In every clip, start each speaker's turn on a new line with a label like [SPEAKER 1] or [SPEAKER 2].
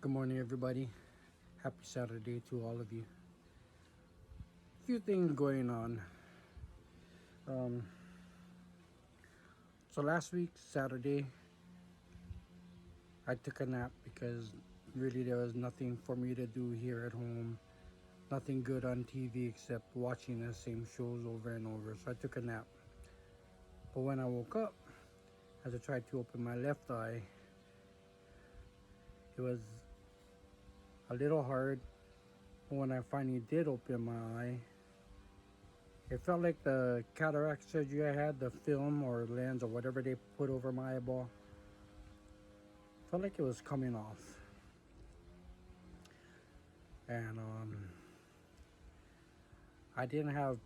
[SPEAKER 1] Good morning, everybody. Happy Saturday to all of you. Few things going on. Um, so last week, Saturday, I took a nap because really there was nothing for me to do here at home. Nothing good on TV except watching the same shows over and over. So I took a nap. But when I woke up, as I tried to open my left eye, it was a little hard. But when I finally did open my eye, it felt like the cataract surgery I had, the film or lens or whatever they put over my eyeball, felt like it was coming off. And I didn't have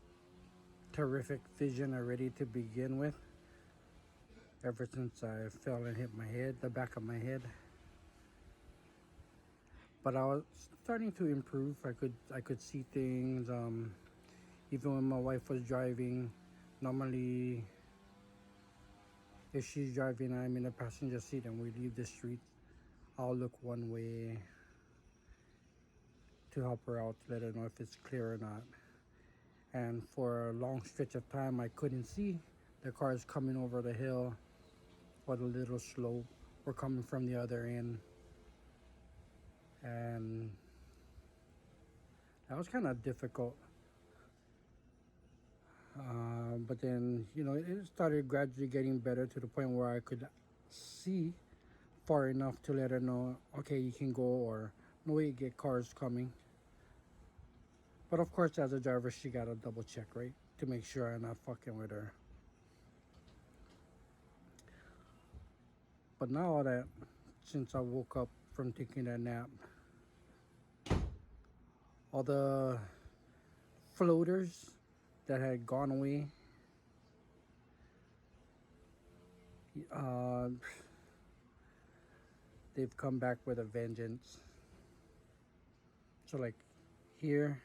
[SPEAKER 1] terrific vision already to begin with. Ever since I fell and hit my head, the back of my head. But I was starting to improve. I could see things. Even when my wife was driving, normally if she's driving, I'm in the passenger seat and we leave the street, I'll look one way to help her out, to let her know if it's clear or not. And for a long stretch of time, I couldn't see the cars coming over the hill or the little slope or coming from the other end. And that was kind of difficult. But then, it started gradually getting better to the point where I could see far enough to let her know, okay, you can go, or no way, you get cars coming. But of course, as a driver, she got to double check, right? To make sure I'm not fucking with her. But now that, since I woke up from taking that nap, all the floaters that had gone away, uh, they've come back with a vengeance. So like here,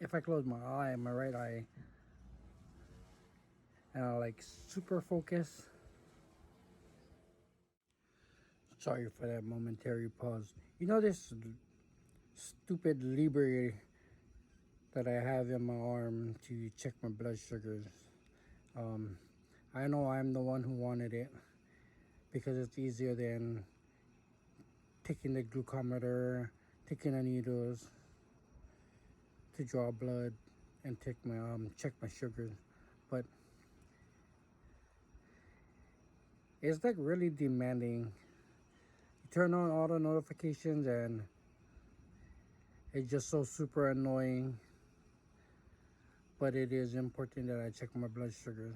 [SPEAKER 1] if I close my right eye, and I like super focus. Sorry for that momentary pause. This stupid Libre that I have in my arm to check my blood sugars. Um, I know I'm the one who wanted it because it's easier than taking the glucometer, taking the needles to draw blood and take my check my sugars. But it's like really demanding. You turn on all the notifications and it's just so super annoying. But it is important that I check my blood sugars.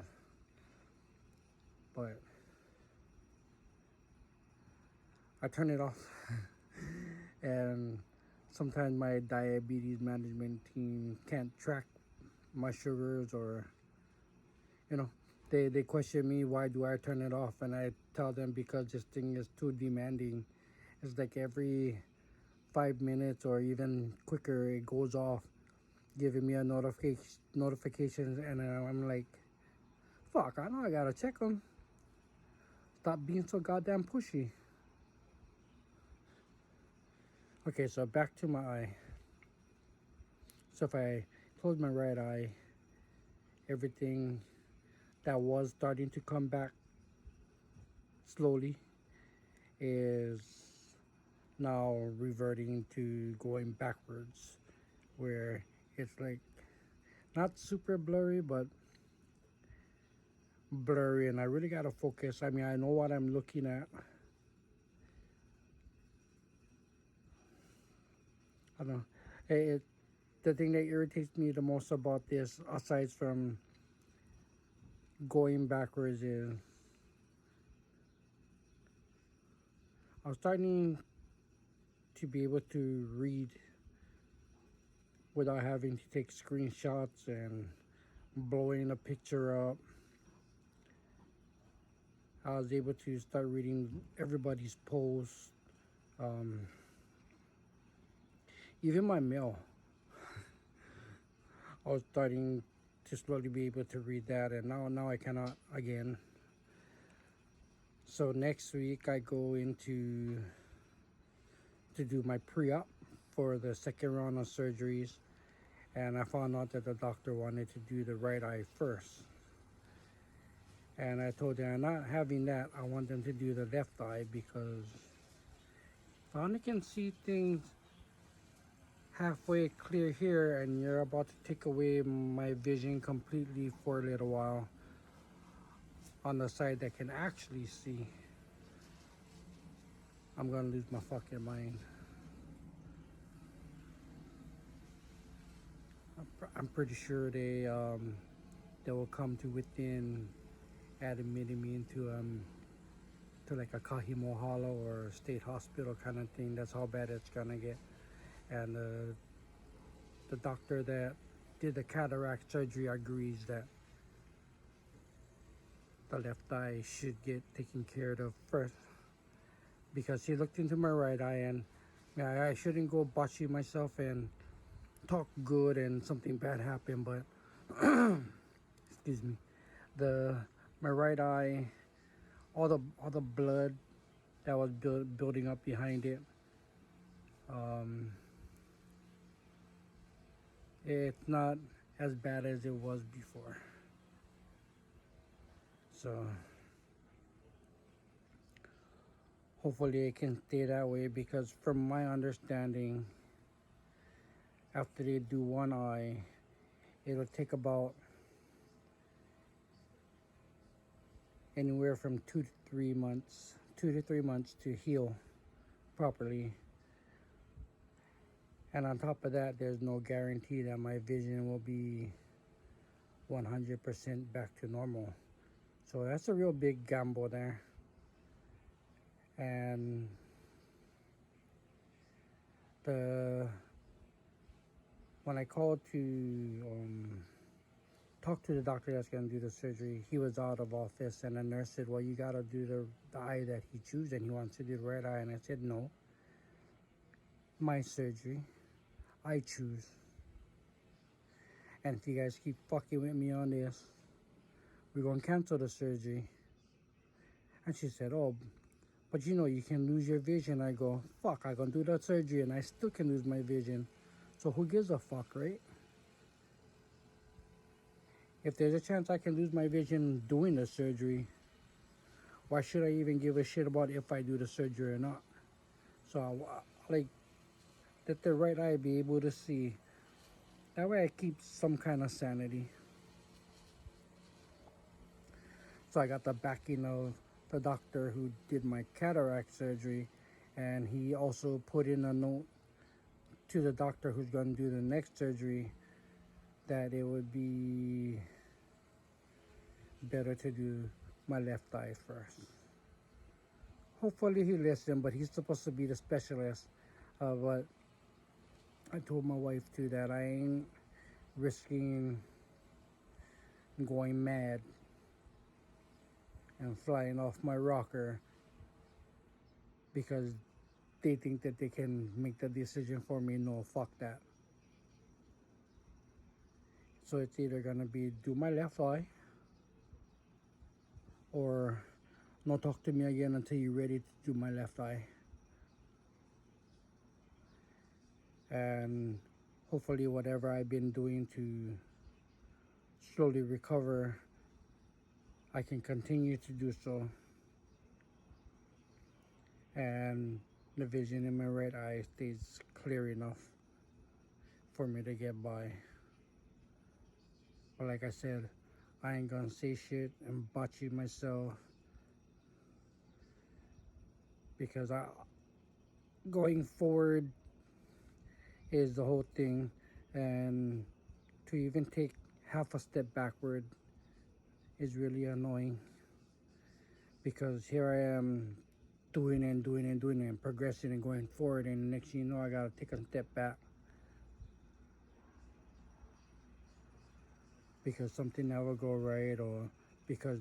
[SPEAKER 1] But I turn it off. And sometimes my diabetes management team can't track my sugars, or they question me, why do I turn it off? And I tell them because this thing is too demanding. It's like every 5 minutes or even quicker it goes off, giving me a notification, and I'm like, fuck, I know I gotta check them. Stop being so goddamn pushy. Okay, so back to my eye. So if I close my right eye, everything that was starting to come back slowly is now reverting to going backwards, where it's like not super blurry, but blurry, and I really gotta focus. I mean, I know what I'm looking at. I don't know. The thing that irritates me the most about this, aside from going backwards, is I'm starting to be able to read without having to take screenshots and blowing a picture up. I was able to start reading everybody's posts, um, even my mail. I was starting to slowly be able to read that, and now I cannot again. So next week I go into to do my pre-op for the second round of surgeries, and I found out that the doctor wanted to do the right eye first. And I told them, I'm not having that. I want them to do the left eye because if I only can see things halfway clear here and you're about to take away my vision completely for a little while on the side that can actually see, I'm gonna lose my fucking mind. I'm pretty sure they will come to within admitting me into to like a Kahimo Hollow or state hospital kind of thing. That's how bad it's gonna get. And the doctor that did the cataract surgery agrees that the left eye should get taken care of first, because he looked into my right eye, and yeah, I shouldn't go botching myself and talk good and something bad happened, but excuse me, the my right eye, all the blood that was building up behind it, um, it's not as bad as it was before. So hopefully it can stay that way, because from my understanding, after they do one eye, it'll take about anywhere from 2 to 3 months to heal properly. And on top of that, there's no guarantee that my vision will be 100% back to normal. So that's a real big gamble there. And when I called to talk to the doctor that's going to do the surgery, he was out of office, and the nurse said, well, you got to do the eye that he chooses, and he wants to do the right eye. And I said, no, my surgery, I choose. And if you guys keep fucking with me on this, we're going to cancel the surgery. And she said, oh, but you know, you can lose your vision. I go, fuck, I gonna do that surgery and I still can lose my vision. So who gives a fuck, right? If there's a chance I can lose my vision doing the surgery, why should I even give a shit about if I do the surgery or not? So like, let the right eye be able to see. That way I keep some kind of sanity. So I got the backing of the doctor who did my cataract surgery, and he also put in a note to the doctor who's going to do the next surgery that it would be better to do my left eye first. Hopefully he listens, but he's supposed to be the specialist. But I told my wife too that I ain't risking going mad and flying off my rocker because they think that they can make the decision for me. No, fuck that. So it's either gonna be do my left eye or no talk to me again until you're ready to do my left eye. And hopefully whatever I've been doing to slowly recover, I can continue to do so. And the vision in my right eye stays clear enough for me to get by. But like I said, I ain't gonna say shit and botch it myself, because going forward is the whole thing, and to even take half a step backward is really annoying, because here I am doing and progressing and going forward, and next thing you know I gotta take a step back because something never go right, or because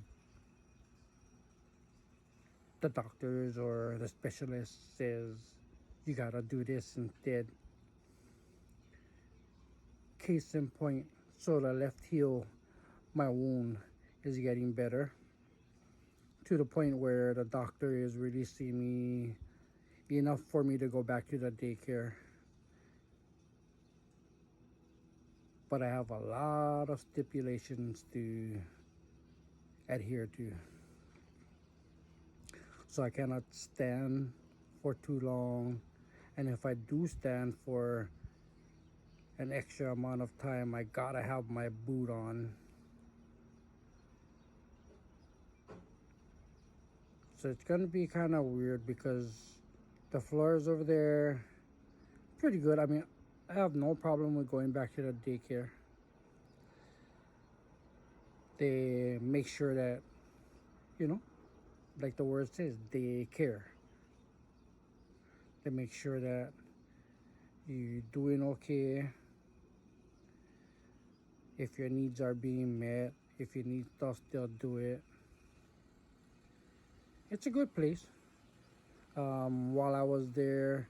[SPEAKER 1] the doctors or the specialist says you gotta do this instead. Case in point, so the left heel, my wound is getting better to the point where the doctor is releasing me enough for me to go back to the daycare. But I have a lot of stipulations to adhere to. So I cannot stand for too long. And if I do stand for an extra amount of time, I gotta have my boot on. So it's gonna be kind of weird because the floors over there pretty good. I mean, I have no problem with going back to the daycare. They make sure that, you know, like the word says, they care. They make sure that you're doing okay, if your needs are being met, if you need stuff, they'll do it. It's a good place. While I was there,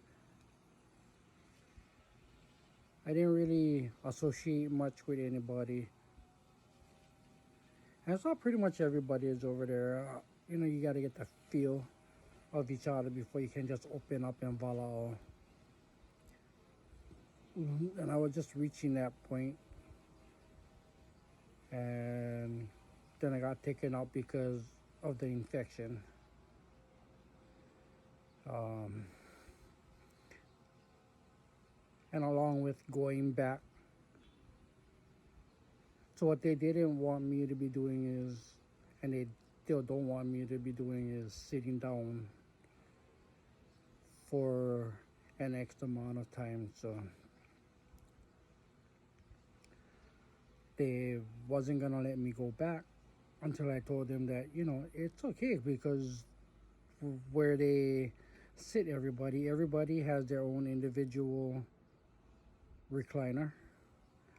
[SPEAKER 1] I didn't really associate much with anybody. And I saw pretty much everybody is over there. You got to get the feel of each other before you can just open up and voila. And I was just reaching that point, and then I got taken out because of the infection. Um, and along with going back. So what they didn't want me to be doing is, and they still don't want me to be doing, is sitting down for an X amount of time. So they wasn't gonna let me go back until I told them that, it's okay, because where they sit everybody has their own individual recliner.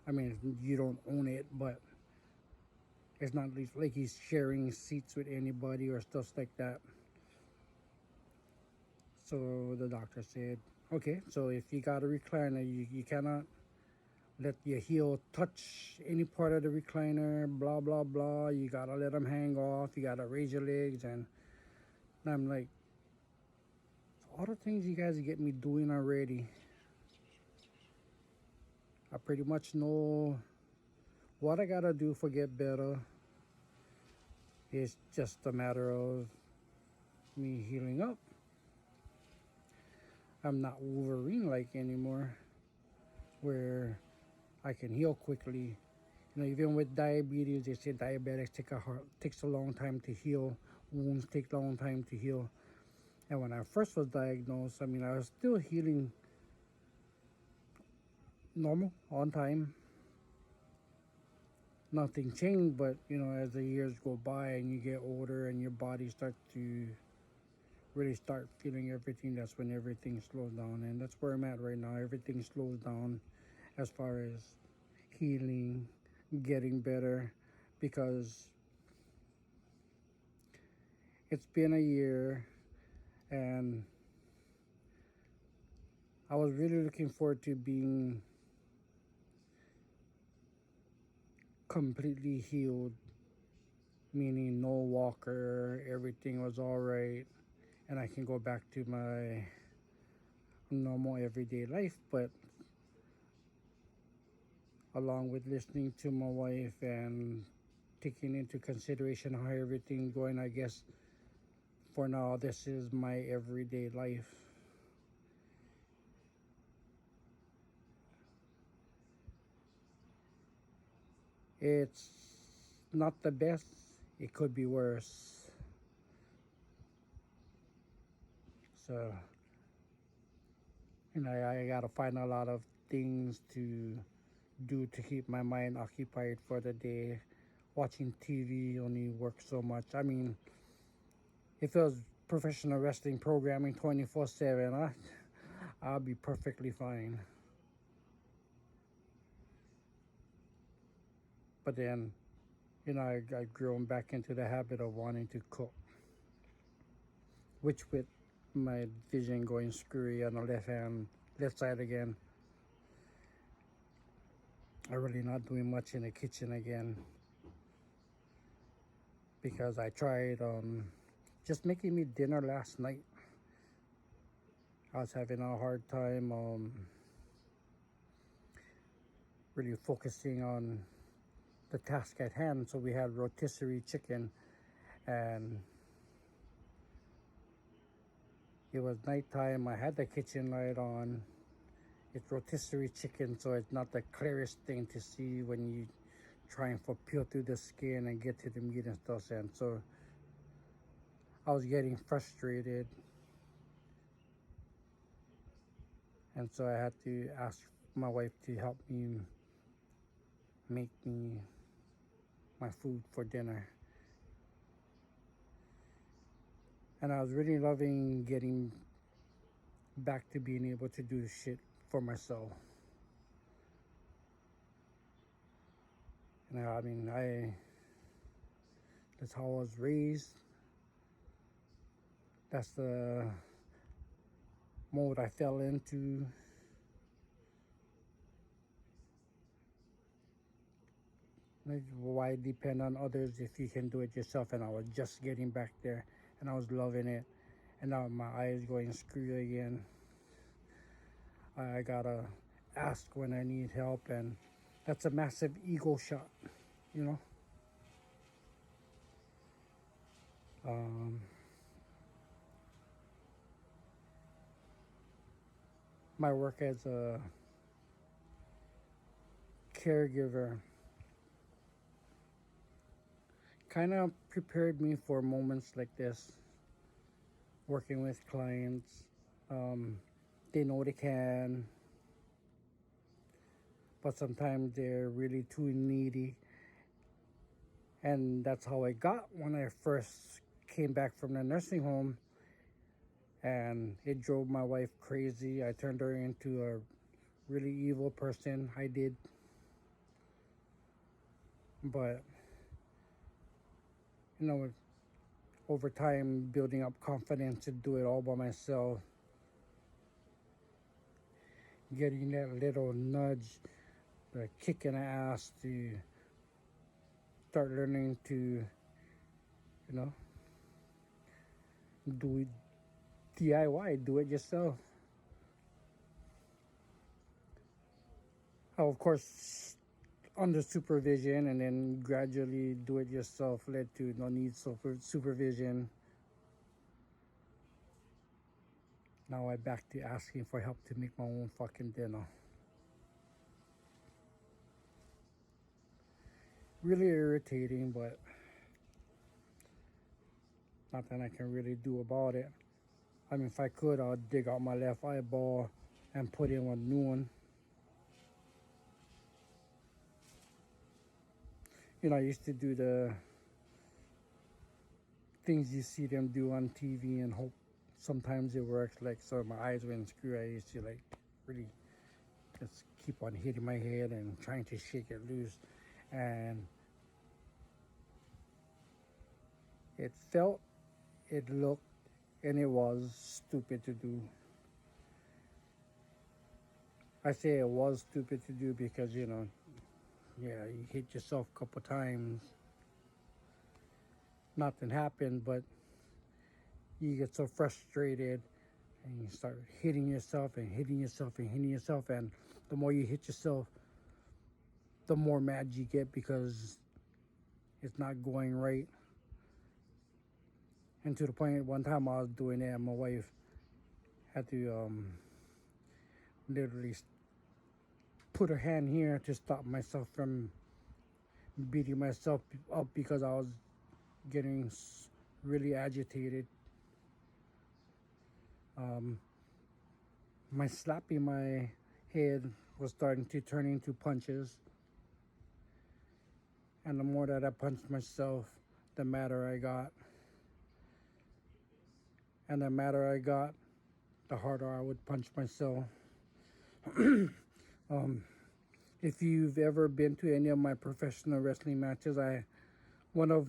[SPEAKER 1] I mean, you don't own it, but it's not like he's sharing seats with anybody or stuff like that. So the doctor said, okay, so if you got a recliner, you cannot let your heel touch any part of the recliner, blah, blah, blah. You gotta let them hang off. You gotta raise your legs. And I'm like, all the things you guys get me doing already, I pretty much know what I gotta do for get better. It's just a matter of me healing up. I'm not Wolverine like anymore, where I can heal quickly. Even with diabetes, they say diabetics takes a long time to heal. Wounds take a long time to heal. And when I first was diagnosed, I was still healing normal, on time. Nothing changed, but as the years go by and you get older and your body starts to really start feeling everything, that's when everything slows down. And that's where I'm at right now. Everything slows down as far as healing, getting better, because it's been a year and I was really looking forward to being completely healed, meaning no walker, everything was all right, and I can go back to my normal everyday life. But along with listening to my wife and taking into consideration how everything's going, I guess for now this is my everyday life. It's not the best, it could be worse. So I gotta find a lot of things to do to keep my mind occupied for the day. Watching TV only works so much. If it was professional wrestling programming 24/7, I'll be perfectly fine. But then, I grown back into the habit of wanting to cook, which with my vision going screwy on the left side again, I'm really not doing much in the kitchen again, because I tried just making me dinner last night. I was having a hard time really focusing on the task at hand. So we had rotisserie chicken, and it was nighttime. I had the kitchen light on. It's rotisserie chicken, so it's not the clearest thing to see when you try and peel through the skin and get to the meat and stuff. And so I was getting frustrated, and so I had to ask my wife to help me make me my food for dinner. And I was really loving getting back to being able to do shit for myself. And I mean, that's how I was raised. That's the mode I fell into. Like, why depend on others if you can do it yourself? And I was just getting back there, and I was loving it. And now my eyes going screw again. I gotta ask when I need help, and that's a massive ego shot, you know. Um, my work as a caregiver kind of prepared me for moments like this, working with clients. Um, they know they can, but sometimes they're really too needy. And that's how I got when I first came back from the nursing home. And it drove my wife crazy. I turned her into a really evil person. I did. But, you know, over time, building up confidence to do it all by myself, getting that little nudge, the kick in the ass to start learning to, do it DIY, do it yourself. Of course, under supervision, and then gradually do it yourself led to no need of supervision. Now I'm back to asking for help to make my own fucking dinner. Really irritating, but nothing I can really do about it. I mean, if I could, I'd dig out my left eyeball and put in a new one. I used to do the things you see them do on TV and hope sometimes it works. Like, so my eyes went screw. I used to like really just keep on hitting my head and trying to shake it loose. And it felt, it looked, and it was stupid to do. I say it was stupid to do because, yeah, you hit yourself a couple times. Nothing happened, but you get so frustrated and you start hitting yourself and hitting yourself and hitting yourself. And the more you hit yourself, the more mad you get because it's not going right. And to the point, one time I was doing it, and my wife had to literally put her hand here to stop myself from beating myself up because I was getting really agitated. My slapping my head was starting to turn into punches. And the more that I punched myself, the madder I got. And the madder I got, the harder I would punch myself. If you've ever been to any of my professional wrestling matches, one of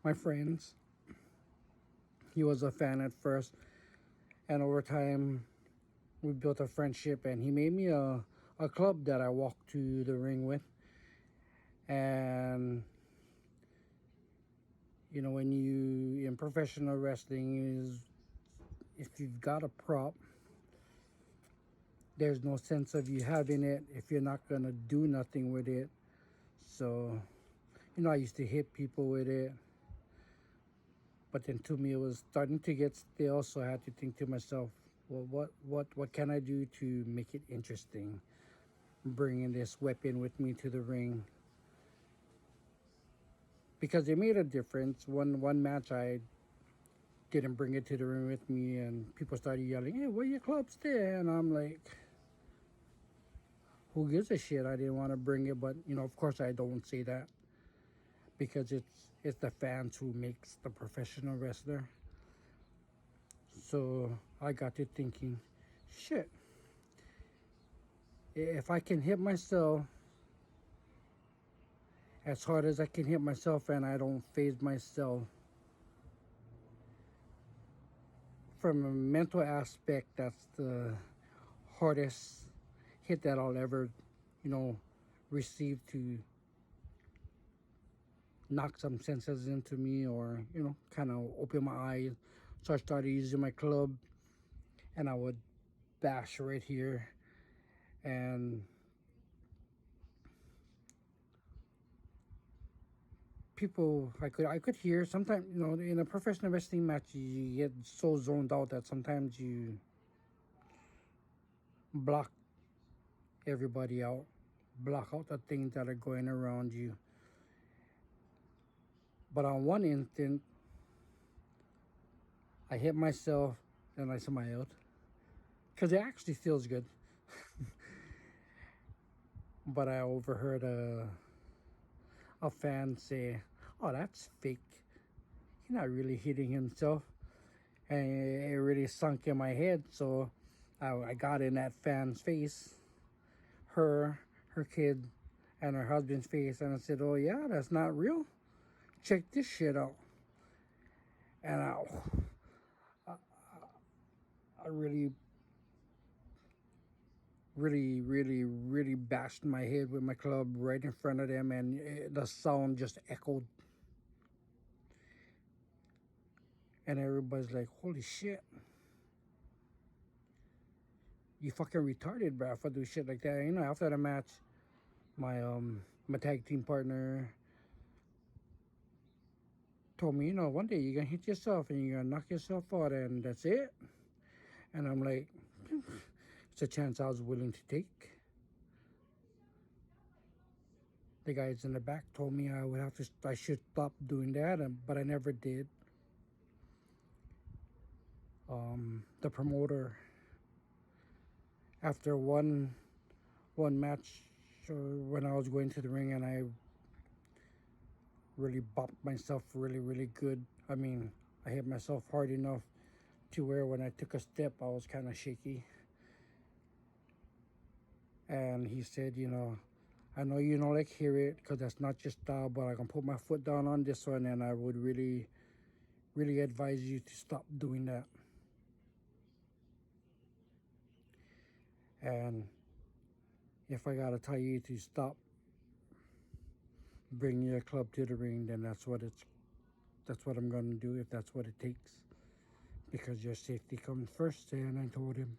[SPEAKER 1] my friends, he was a fan at first, and over time we built a friendship, and he made me a club that I walk to the ring with. And when you in professional wrestling, is if you've got a prop, there's no sense of you having it if you're not gonna do nothing with it. So, I used to hit people with it, but then to me it was starting to get stale. So I had to think to myself, well, what can I do to make it interesting? Bringing this weapon with me to the ring because it made a difference. One match I didn't bring it to the ring with me, and people started yelling, "Hey, where your clubs there?" And I'm like, who gives a shit? I didn't want to bring it, but of course, I don't say that because it's the fans who makes the professional wrestler. So I got to thinking, shit, if I can hit myself as hard as I can hit myself and I don't phase myself from a mental aspect, that's the hardest hit that I'll ever, you know, receive to knock some senses into me or, kind of open my eyes. So I started using my club and I would bash right here. And people, I could hear sometimes, in a professional wrestling match, you get so zoned out that sometimes you block everybody out, block out the things that are going around you. But on one instant, I hit myself and I smiled because it actually feels good. But I overheard a fan say, "Oh, that's fake. He's not really hitting himself." And it really sunk in my head. So I got in that fan's face, her kid, and her husband's face, and I said, "Oh yeah, that's not real. Check this shit out." And I really, really, really, really bashed my head with my club right in front of them, and the sound just echoed. And everybody's like, "Holy shit, you fucking retarded, bro, for doing shit like that." After the match, my tag team partner told me, one day you're gonna hit yourself and you're gonna knock yourself out, and that's it. And I'm like, it's a chance I was willing to take. The guys in the back told me I should stop doing that, but I never did. The promoter, after one match, when I was going to the ring and I really bopped myself really really good. I mean, I hit myself hard enough to where when I took a step, I was kind of shaky. And he said, "I know you don't like hear it because that's not your style, but I can put my foot down on this one, and I would really, really advise you to stop doing that." And if I gotta tell you to stop bringing your club to the ring, then that's what I'm gonna do if that's what it takes, because your safety comes first. And I told him,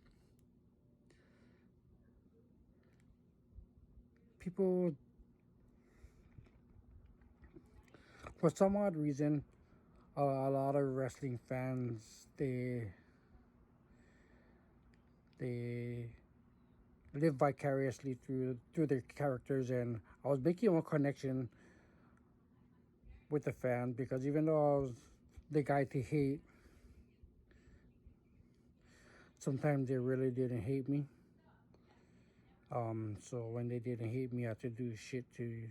[SPEAKER 1] people, for some odd reason, a lot of wrestling fans they live vicariously through their characters, and I was making a connection with the fan because even though I was the guy to hate, sometimes they really didn't hate me. So when they didn't hate me, I had to do shit to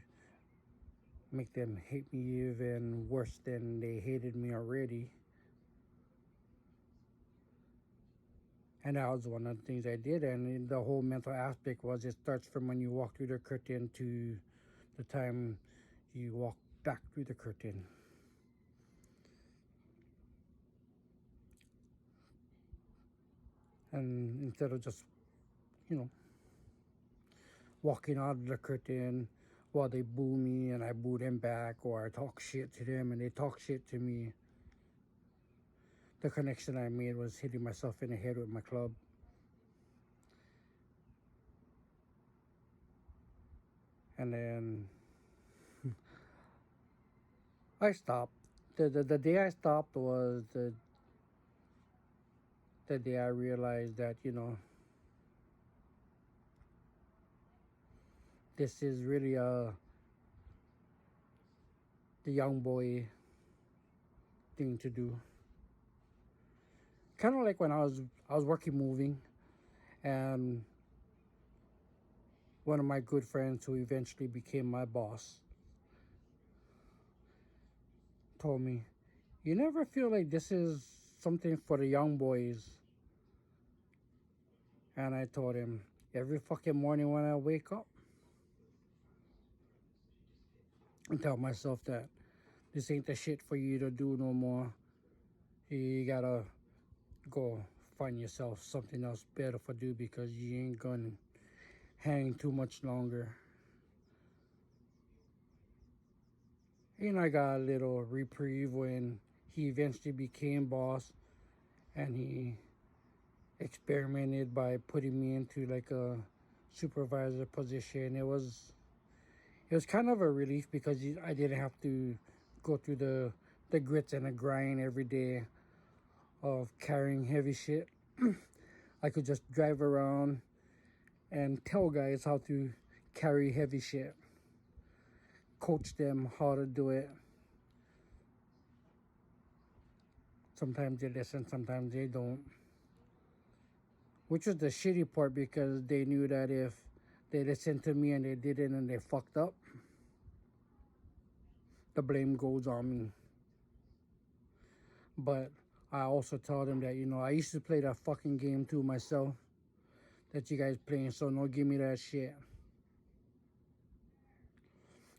[SPEAKER 1] make them hate me even worse than they hated me already. And that was one of the things I did. And the whole mental aspect was it starts from when you walk through the curtain to the time you walk back through the curtain. And instead of just, you know, walking out of the curtain while they boo me and I boo them back, or I talk shit to them and they talk shit to me, the connection I made was hitting myself in the head with my club. And then I stopped. The day I stopped was the day I realized that, this is really the young boy thing to do. Kind of like when I was working moving, and one of my good friends who eventually became my boss told me, "You never feel like this is something for the young boys?" And I told him, every fucking morning when I wake up, and tell myself that this ain't the shit for you to do no more. You gotta go find yourself something else better for do, because you ain't gonna hang too much longer. And I got a little reprieve when he eventually became boss, and he experimented by putting me into like a supervisor position. It was kind of a relief, because I didn't have to go through the grits and the grind every day of carrying heavy shit. I could just drive around and tell guys how to carry heavy shit, coach them how to do it. Sometimes they listen, sometimes they don't. Which was the shitty part, because they knew that if they listened to me and they didn't and they fucked up, the blame goes on me. But I also told them that, I used to play that fucking game too myself that you guys playing, so don't give me that shit.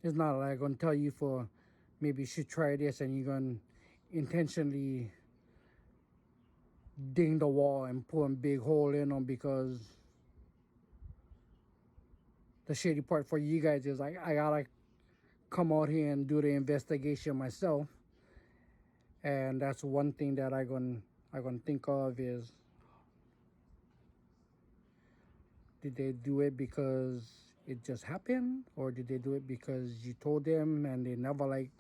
[SPEAKER 1] It's not like I'm gonna tell you for maybe you should try this and you're gonna intentionally ding the wall and pull a big hole in them, because the shitty part for you guys is I gotta come out here and do the investigation myself. And that's one thing that I gonna think of is, did they do it because it just happened, or did they do it because you told them and they never like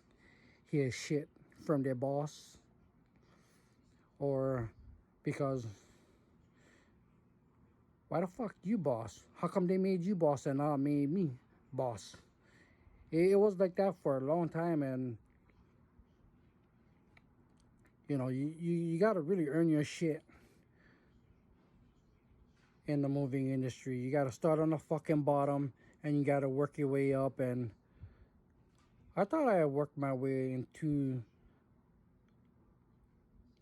[SPEAKER 1] hear shit from their boss, or because why the fuck you boss? How come they made you boss and not made me boss? It was like that for a long time, and you got to really earn your shit in the moving industry. You got to start on the fucking bottom and you got to work your way up. And I thought I had worked my way into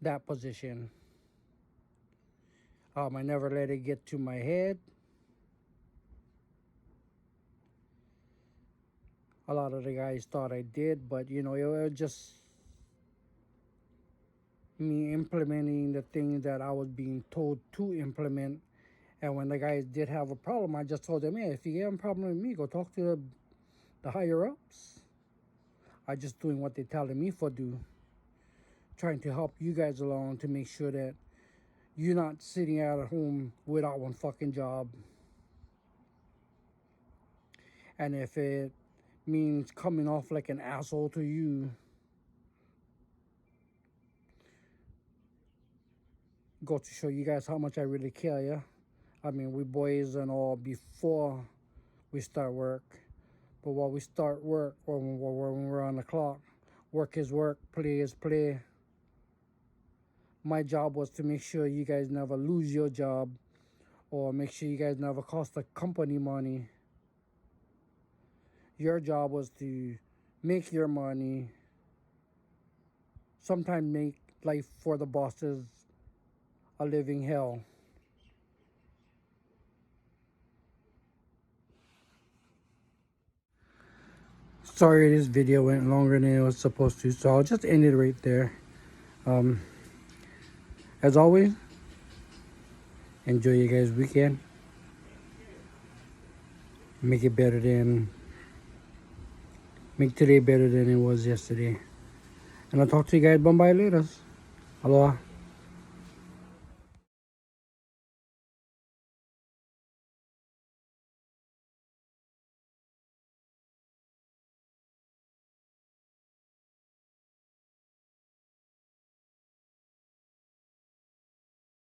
[SPEAKER 1] that position. I never let it get to my head. A lot of the guys thought I did, but it was just me implementing the things that I was being told to implement. And when the guys did have a problem, I just told them, "Yeah, if you have a problem with me, go talk to the higher ups. I just doing what they're telling me for do, trying to help you guys along to make sure that you're not sitting at home without one fucking job. And if it means coming off like an asshole to you, go to show you guys how much I really care, yeah? I mean, we boys and all before we start work. But while we start work, or when we're on the clock, work is work, play is play. My job was to make sure you guys never lose your job, or make sure you guys never cost the company money. Your job was to make your money, sometimes make life for the bosses a living hell." Sorry this video went longer than it was supposed to, so I'll just end it right there. As always, enjoy your guys' weekend. Make today better than it was yesterday. And I'll talk to you guys. Bye later. Aloha.